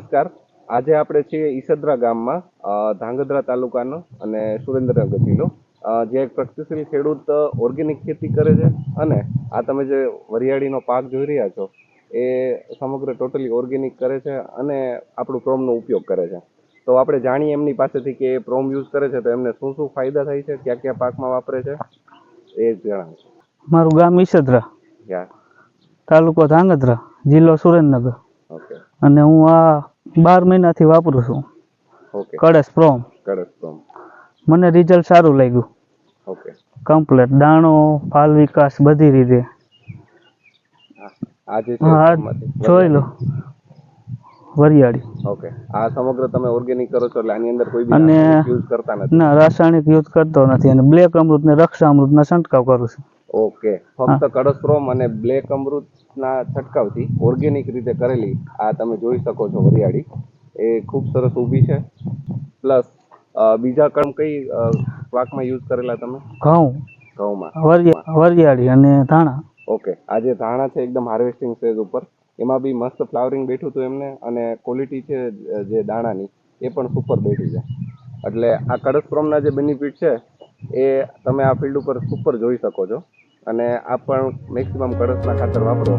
નમસ્કાર. આજે આપણે છીએ ઈસદરા ગામમાં, ધાંગધ્રા તાલુકાનો અને સુરેન્દ્રનગર જિલ્લો, જે એક પ્રગતિશીલ ખેડૂત ઓર્ગેનિક ખેતી કરે છે અને આ તમે જે વરિયાળીનો પાક જોઈ રહ્યા છો એ સમગ્ર ટોટલી ઓર્ગેનિક કરે છે અને આપણું પ્રોમનો ઉપયોગ કરે છે. તો આપણે જાણીએ એમની પાસેથી કે એ પ્રોમ યુઝ કરે છે તો એમને શું શું ફાયદા થાય છે, કયા કયા પાકમાં વાપરે છે એ જણાવો. મારું ગામ ઈસદરા, યા તાલુકો ધાંગધ્રા, જિલ્લો સુરેન્દ્રનગર. ઓકે અને હું આ 12 મહિનાથી વાપરું છું ઓકે કળશ પ્રોમ. કળશ પ્રોમ. મને રિઝલ્ટ સારું લાગ્યું, ઓકે કમ્પ્લેટ દાણો, ફાલ વિકાસ બધી રીતે. આ જે છે હા, જોઈ લો વરિયાળી. ઓકે, આ સમગ્ર તમે ઓર્ગેનિક કરો છો એટલે આની અંદર કોઈ બી અને રાસાયણિક યુઝ કરતા નથી? ના, રાસાયણિક યુઝ કરતો નથી અને બ્લેક અમૃત ને રક્ષા અમૃત ના છંટકાવ કરું છું. ઓકે, ફક્ત કળશ પ્રોમ અને બ્લેક અમૃતના છંટકાવથી ઓર્ગેનિક રીતે કરેલી આ તમે જોઈ શકો છો વરિયાળી એ ખૂબ સરસ ઊભી છે. પ્લસ બીજા કઈ પાકમાં યુઝ કરેલા તમે? ઘઉંમાં, વરિયાળી અને ધાણા. ઓકે, આ જે ધાણા છે એકદમ હાર્વેસ્ટિંગ સ્ટેજ ઉપર, એમાં બી મસ્ત ફ્લાવરિંગ બેઠું હતું એમને અને ક્વોલિટી છે જે દાણાની એ પણ સુપર બેઠી છે. એટલે આ કળશ પ્રોમના જે બેનિફિટ છે એ તમે આ ફિલ્ડ ઉપર સુપર જોઈ શકો છો અને આ પણ મેક્સિમમ કળશના ખાતર વાપરો.